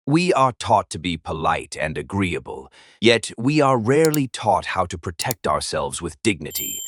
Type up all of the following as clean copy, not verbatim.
We are taught to be polite and agreeable, yet we are rarely taught how to protect ourselves with dignity.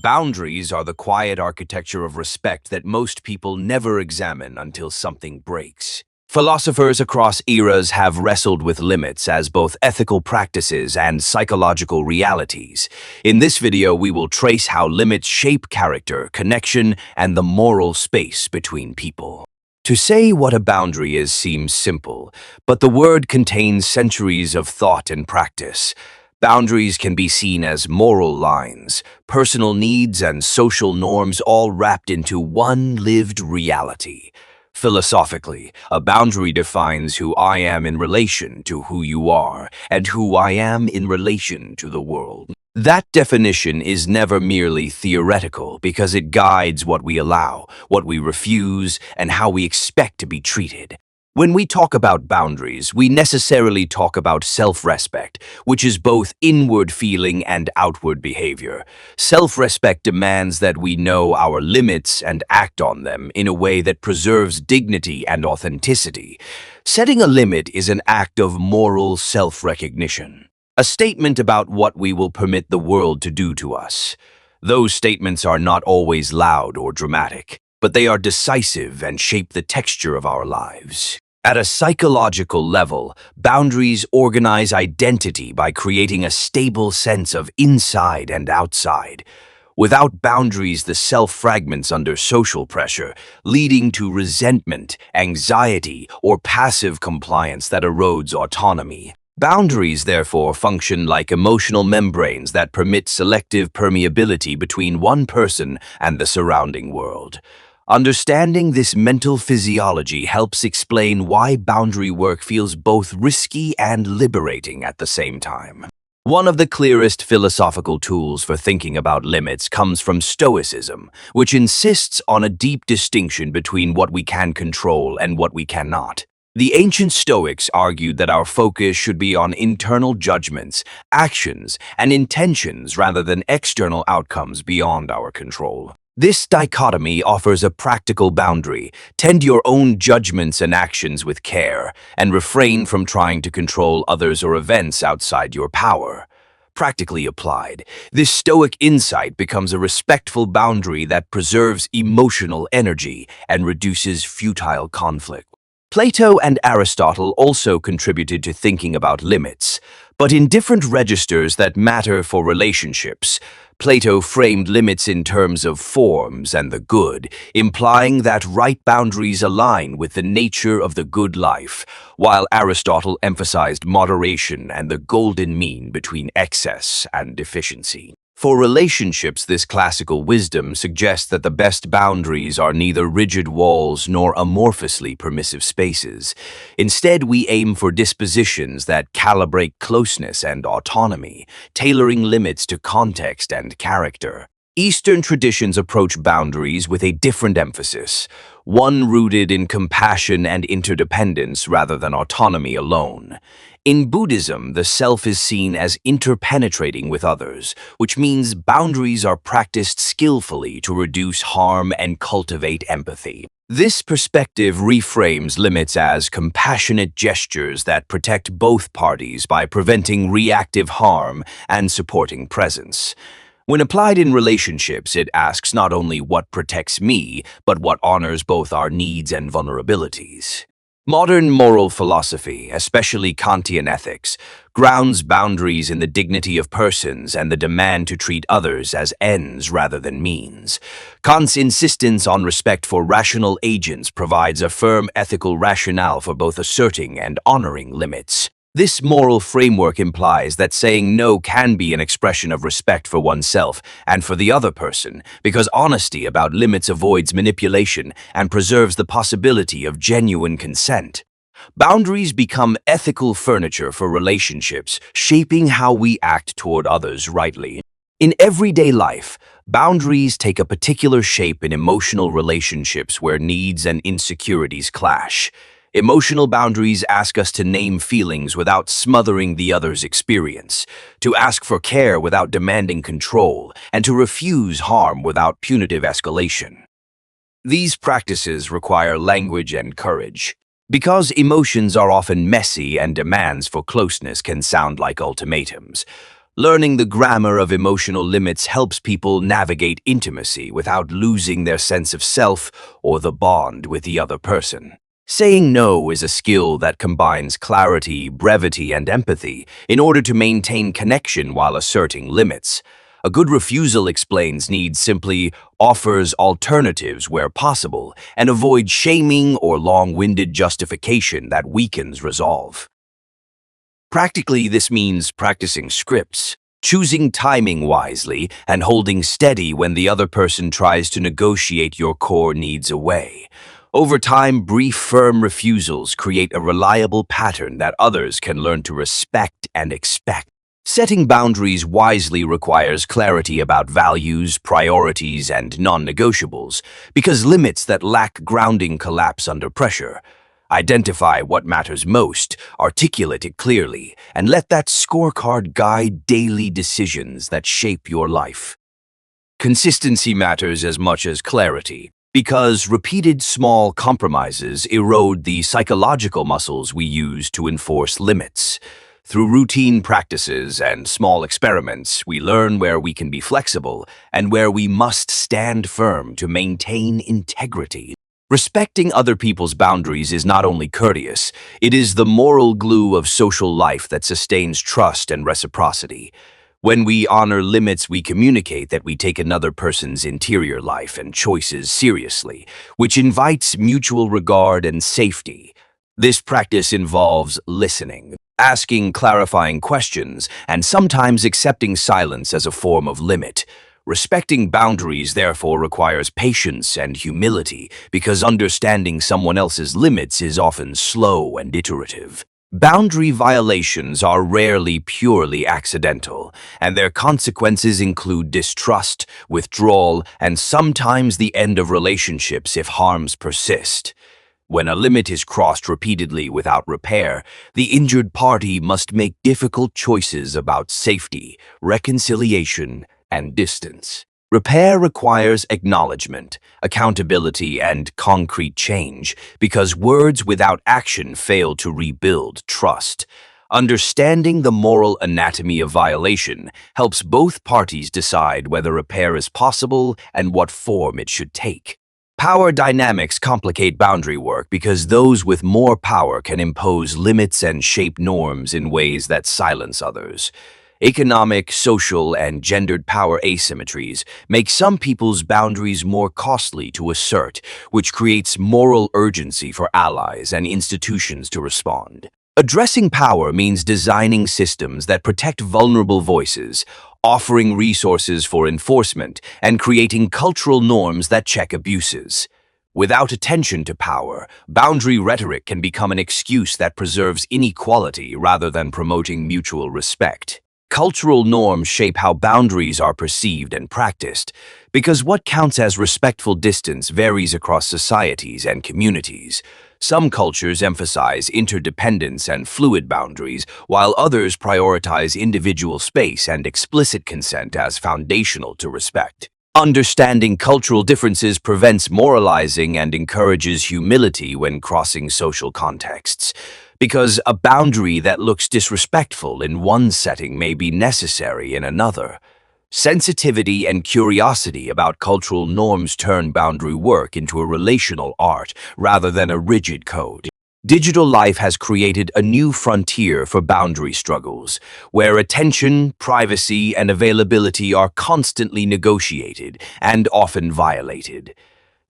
Boundaries are the quiet architecture of respect that most people never examine until something breaks. Philosophers across eras have wrestled with limits as both ethical practices and psychological realities. In this video, we will trace how limits shape character, connection, and the moral space between people. To say what a boundary is seems simple, but the word contains centuries of thought and practice. Boundaries can be seen as moral lines, personal needs, and social norms all wrapped into one lived reality. Philosophically, a boundary defines who I am in relation to who you are, and who I am in relation to the world. That definition is never merely theoretical because it guides what we allow, what we refuse, and how we expect to be treated. When we talk about boundaries, we necessarily talk about self-respect, which is both inward feeling and outward behavior. Self-respect demands that we know our limits and act on them in a way that preserves dignity and authenticity. Setting a limit is an act of moral self-recognition, a statement about what we will permit the world to do to us. Those statements are not always loud or dramatic, but they are decisive and shape the texture of our lives. At a psychological level, boundaries organize identity by creating a stable sense of inside and outside. Without boundaries, the self fragments under social pressure, leading to resentment, anxiety, or passive compliance that erodes autonomy. Boundaries, therefore, function like emotional membranes that permit selective permeability between one person and the surrounding world. Understanding this mental physiology helps explain why boundary work feels both risky and liberating at the same time. One of the clearest philosophical tools for thinking about limits comes from Stoicism, which insists on a deep distinction between what we can control and what we cannot. The ancient Stoics argued that our focus should be on internal judgments, actions, and intentions rather than external outcomes beyond our control. This dichotomy offers a practical boundary. Tend your own judgments and actions with care, and refrain from trying to control others or events outside your power. Practically applied, this Stoic insight becomes a respectful boundary that preserves emotional energy and reduces futile conflict. Plato and Aristotle also contributed to thinking about limits, but in different registers that matter for relationships. Plato framed limits in terms of forms and the good, implying that right boundaries align with the nature of the good life, while Aristotle emphasized moderation and the golden mean between excess and deficiency. For relationships, this classical wisdom suggests that the best boundaries are neither rigid walls nor amorphously permissive spaces. Instead, we aim for dispositions that calibrate closeness and autonomy, tailoring limits to context and character. Eastern traditions approach boundaries with a different emphasis, one rooted in compassion and interdependence rather than autonomy alone. In Buddhism, the self is seen as interpenetrating with others, which means boundaries are practiced skillfully to reduce harm and cultivate empathy. This perspective reframes limits as compassionate gestures that protect both parties by preventing reactive harm and supporting presence. When applied in relationships, it asks not only what protects me, but what honors both our needs and vulnerabilities. Modern moral philosophy, especially Kantian ethics, grounds boundaries in the dignity of persons and the demand to treat others as ends rather than means. Kant's insistence on respect for rational agents provides a firm ethical rationale for both asserting and honoring limits. This moral framework implies that saying no can be an expression of respect for oneself and for the other person, because honesty about limits avoids manipulation and preserves the possibility of genuine consent. Boundaries become ethical furniture for relationships, shaping how we act toward others rightly. In everyday life, boundaries take a particular shape in emotional relationships where needs and insecurities clash. Emotional boundaries ask us to name feelings without smothering the other's experience, to ask for care without demanding control, and to refuse harm without punitive escalation. These practices require language and courage. Because emotions are often messy and demands for closeness can sound like ultimatums. Learning the grammar of emotional limits helps people navigate intimacy without losing their sense of self or the bond with the other person. Saying no is a skill that combines clarity, brevity, and empathy in order to maintain connection while asserting limits. A good refusal explains needs simply, offers alternatives where possible, and avoids shaming or long-winded justification that weakens resolve. Practically, this means practicing scripts, choosing timing wisely, and holding steady when the other person tries to negotiate your core needs away. Over time, brief, firm refusals create a reliable pattern that others can learn to respect and expect. Setting boundaries wisely requires clarity about values, priorities, and non-negotiables, because limits that lack grounding collapse under pressure. Identify what matters most, articulate it clearly, and let that scorecard guide daily decisions that shape your life. Consistency matters as much as clarity, because repeated small compromises erode the psychological muscles we use to enforce limits. Through routine practices and small experiments, we learn where we can be flexible and where we must stand firm to maintain integrity. Respecting other people's boundaries is not only courteous, it is the moral glue of social life that sustains trust and reciprocity. When we honor limits, we communicate that we take another person's interior life and choices seriously, which invites mutual regard and safety. This practice involves listening, asking clarifying questions, and sometimes accepting silence as a form of limit. Respecting boundaries, therefore, requires patience and humility, because understanding someone else's limits is often slow and iterative. Boundary violations are rarely purely accidental, and their consequences include distrust, withdrawal, and sometimes the end of relationships if harms persist. When a limit is crossed repeatedly without repair, the injured party must make difficult choices about safety, reconciliation, and distance. Repair requires acknowledgement, accountability, and concrete change, because words without action fail to rebuild trust. Understanding the moral anatomy of violation helps both parties decide whether repair is possible and what form it should take. Power dynamics complicate boundary work because those with more power can impose limits and shape norms in ways that silence others. Economic, social, and gendered power asymmetries make some people's boundaries more costly to assert, which creates moral urgency for allies and institutions to respond. Addressing power means designing systems that protect vulnerable voices, offering resources for enforcement, and creating cultural norms that check abuses. Without attention to power, boundary rhetoric can become an excuse that preserves inequality rather than promoting mutual respect. Cultural norms shape how boundaries are perceived and practiced, because what counts as respectful distance varies across societies and communities. Some cultures emphasize interdependence and fluid boundaries, while others prioritize individual space and explicit consent as foundational to respect. Understanding cultural differences prevents moralizing and encourages humility when crossing social contexts, because a boundary that looks disrespectful in one setting may be necessary in another. Sensitivity and curiosity about cultural norms turn boundary work into a relational art rather than a rigid code. Digital life has created a new frontier for boundary struggles, where attention, privacy, and availability are constantly negotiated and often violated.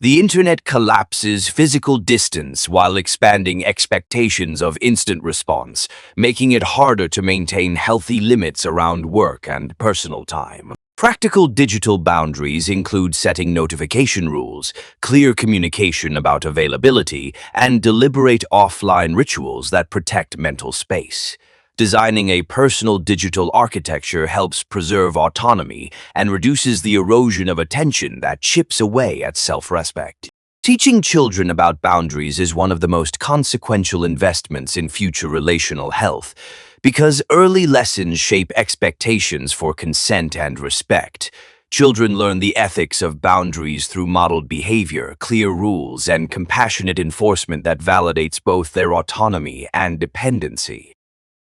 The internet collapses physical distance while expanding expectations of instant response, making it harder to maintain healthy limits around work and personal time. Practical digital boundaries include setting notification rules, clear communication about availability, and deliberate offline rituals that protect mental space. Designing a personal digital architecture helps preserve autonomy and reduces the erosion of attention that chips away at self-respect. Teaching children about boundaries is one of the most consequential investments in future relational health, because early lessons shape expectations for consent and respect. Children learn the ethics of boundaries through modeled behavior, clear rules, and compassionate enforcement that validates both their autonomy and dependency.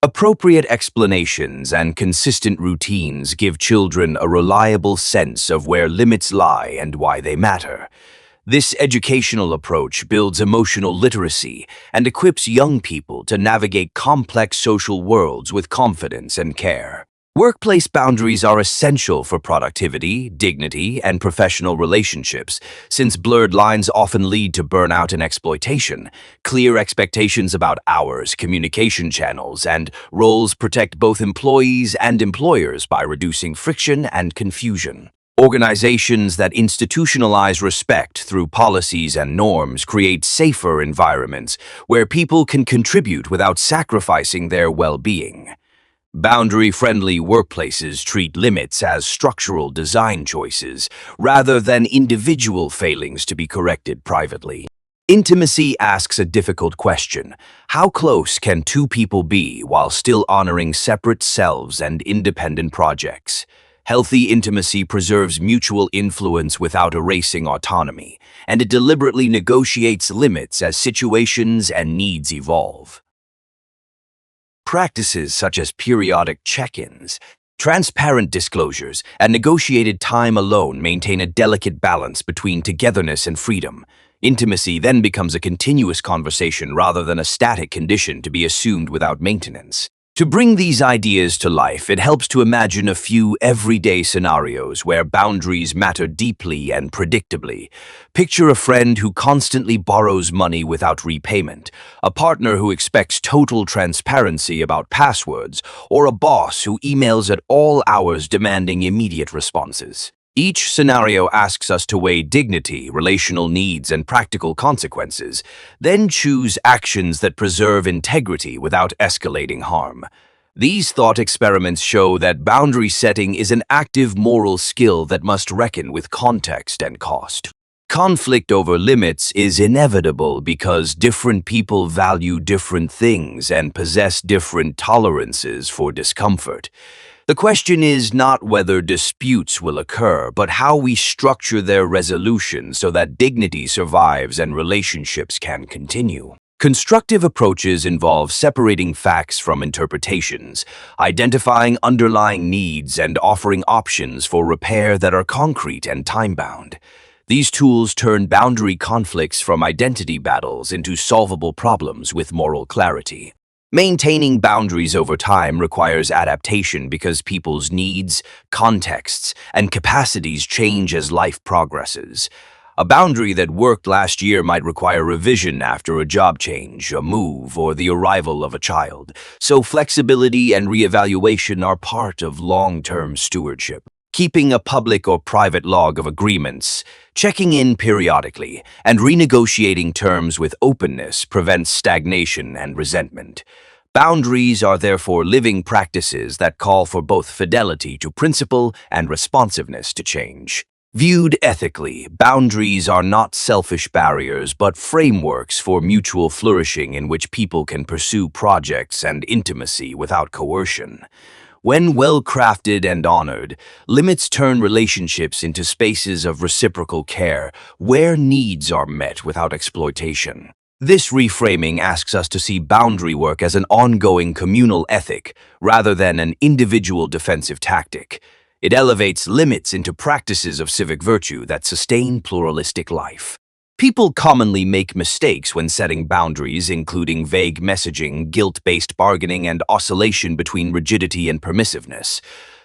Appropriate explanations and consistent routines give children a reliable sense of where limits lie and why they matter. This educational approach builds emotional literacy and equips young people to navigate complex social worlds with confidence and care. Workplace boundaries are essential for productivity, dignity, and professional relationships, since blurred lines often lead to burnout and exploitation. Clear expectations about hours, communication channels, and roles protect both employees and employers by reducing friction and confusion. Organizations that institutionalize respect through policies and norms create safer environments where people can contribute without sacrificing their well-being. Boundary-friendly workplaces treat limits as structural design choices rather than individual failings to be corrected privately. Intimacy asks a difficult question. How close can two people be while still honoring separate selves and independent projects? Healthy intimacy preserves mutual influence without erasing autonomy, and it deliberately negotiates limits as situations and needs evolve. Practices such as periodic check-ins, transparent disclosures, and negotiated time alone maintain a delicate balance between togetherness and freedom. Intimacy then becomes a continuous conversation rather than a static condition to be assumed without maintenance. To bring these ideas to life, it helps to imagine a few everyday scenarios where boundaries matter deeply and predictably. Picture a friend who constantly borrows money without repayment, a partner who expects total transparency about passwords, or a boss who emails at all hours demanding immediate responses. Each scenario asks us to weigh dignity, relational needs, and practical consequences, then choose actions that preserve integrity without escalating harm. These thought experiments show that boundary setting is an active moral skill that must reckon with context and cost. Conflict over limits is inevitable because different people value different things and possess different tolerances for discomfort. The question is not whether disputes will occur, but how we structure their resolution so that dignity survives and relationships can continue. Constructive approaches involve separating facts from interpretations, identifying underlying needs, and offering options for repair that are concrete and time-bound. These tools turn boundary conflicts from identity battles into solvable problems with moral clarity. Maintaining boundaries over time requires adaptation because people's needs, contexts, and capacities change as life progresses. A boundary that worked last year might require revision after a job change, a move, or the arrival of a child. So flexibility and reevaluation are part of long-term stewardship. Keeping a public or private log of agreements, checking in periodically, and renegotiating terms with openness prevents stagnation and resentment. Boundaries are therefore living practices that call for both fidelity to principle and responsiveness to change. Viewed ethically, boundaries are not selfish barriers but frameworks for mutual flourishing in which people can pursue projects and intimacy without coercion. When well-crafted and honored, limits turn relationships into spaces of reciprocal care where needs are met without exploitation. This reframing asks us to see boundary work as an ongoing communal ethic rather than an individual defensive tactic. It elevates limits into practices of civic virtue that sustain pluralistic life. People commonly make mistakes when setting boundaries, including vague messaging, guilt-based bargaining, and oscillation between rigidity and permissiveness.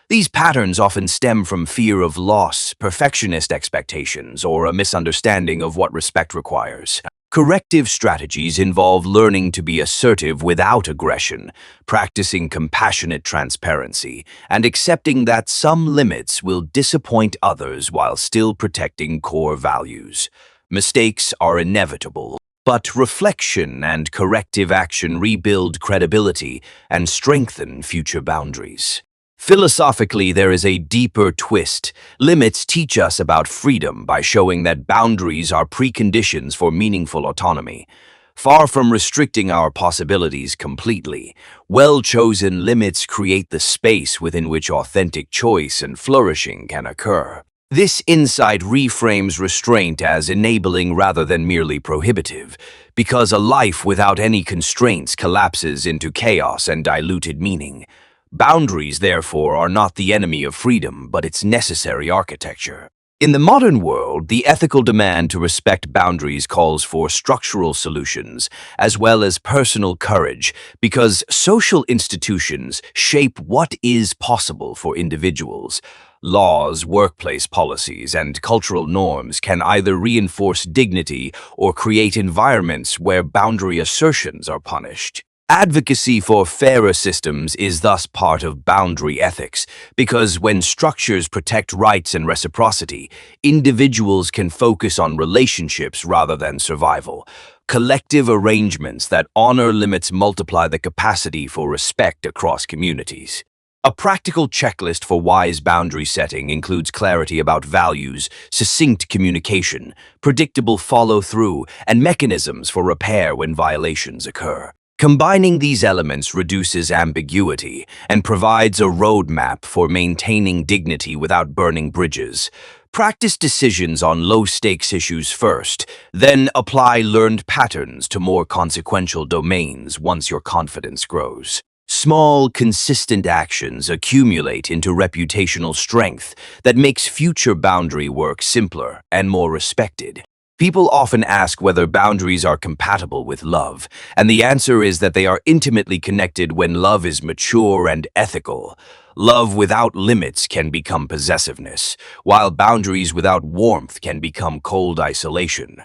These patterns often stem from fear of loss, perfectionist expectations, or a misunderstanding of what respect requires. Corrective strategies involve learning to be assertive without aggression, practicing compassionate transparency, and accepting that some limits will disappoint others while still protecting core values. Mistakes are inevitable, but reflection and corrective action rebuild credibility and strengthen future boundaries. Philosophically, there is a deeper twist. Limits teach us about freedom by showing that boundaries are preconditions for meaningful autonomy. Far from restricting our possibilities completely, well-chosen limits create the space within which authentic choice and flourishing can occur. This insight reframes restraint as enabling rather than merely prohibitive, because a life without any constraints collapses into chaos and diluted meaning. Boundaries, therefore, are not the enemy of freedom, but its necessary architecture. In the modern world, the ethical demand to respect boundaries calls for structural solutions, as well as personal courage, because social institutions shape what is possible for individuals. Laws, workplace policies, and cultural norms can either reinforce dignity or create environments where boundary assertions are punished. Advocacy for fairer systems is thus part of boundary ethics, because when structures protect rights and reciprocity, individuals can focus on relationships rather than survival. Collective arrangements that honor limits multiply the capacity for respect across communities. A practical checklist for wise boundary setting includes clarity about values, succinct communication, predictable follow-through, and mechanisms for repair when violations occur. Combining these elements reduces ambiguity and provides a roadmap for maintaining dignity without burning bridges. Practice decisions on low-stakes issues first, then apply learned patterns to more consequential domains once your confidence grows. Small, consistent actions accumulate into reputational strength that makes future boundary work simpler and more respected. People often ask whether boundaries are compatible with love, and the answer is that they are intimately connected when love is mature and ethical. Love without limits can become possessiveness, while boundaries without warmth can become cold isolation.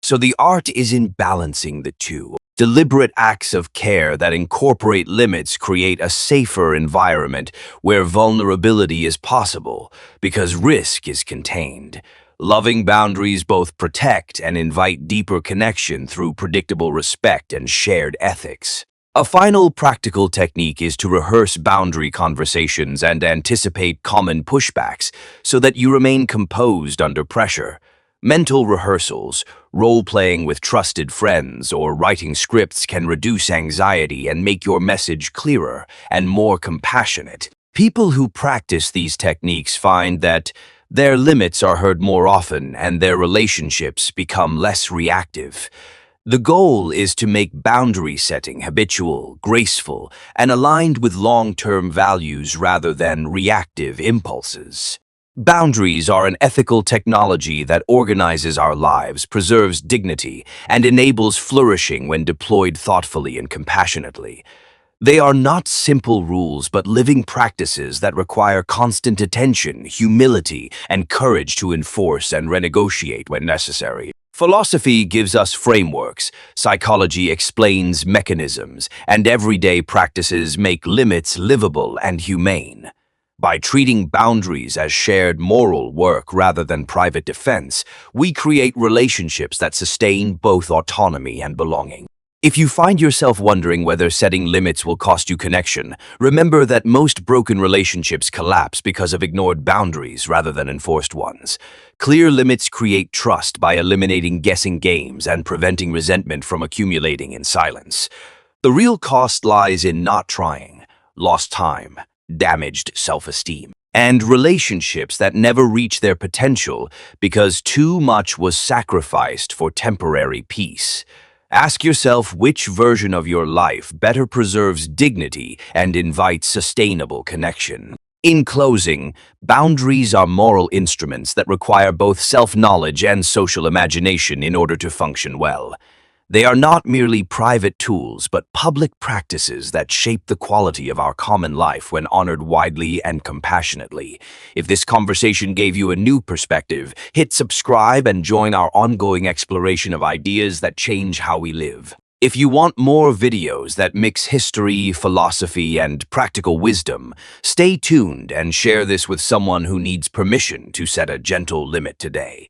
So the art is in balancing the two. Deliberate acts of care that incorporate limits create a safer environment where vulnerability is possible because risk is contained. Loving boundaries both protect and invite deeper connection through predictable respect and shared ethics. A final practical technique is to rehearse boundary conversations and anticipate common pushbacks so that you remain composed under pressure. Mental rehearsals, role-playing with trusted friends, or writing scripts can reduce anxiety and make your message clearer and more compassionate. People who practice these techniques find that their limits are heard more often and their relationships become less reactive. The goal is to make boundary setting habitual, graceful, and aligned with long-term values rather than reactive impulses. Boundaries are an ethical technology that organizes our lives, preserves dignity, and enables flourishing when deployed thoughtfully and compassionately. They are not simple rules, but living practices that require constant attention, humility, and courage to enforce and renegotiate when necessary. Philosophy gives us frameworks, psychology explains mechanisms, and everyday practices make limits livable and humane. By treating boundaries as shared moral work rather than private defense, we create relationships that sustain both autonomy and belonging. If you find yourself wondering whether setting limits will cost you connection, remember that most broken relationships collapse because of ignored boundaries rather than enforced ones. Clear limits create trust by eliminating guessing games and preventing resentment from accumulating in silence. The real cost lies in not trying, lost time, damaged self-esteem, and relationships that never reach their potential because too much was sacrificed for temporary peace. Ask yourself which version of your life better preserves dignity and invites sustainable connection. In closing, boundaries are moral instruments that require both self-knowledge and social imagination in order to function well. They are not merely private tools, but public practices that shape the quality of our common life when honored widely and compassionately. If this conversation gave you a new perspective, hit subscribe and join our ongoing exploration of ideas that change how we live. If you want more videos that mix history, philosophy, and practical wisdom, stay tuned and share this with someone who needs permission to set a gentle limit today.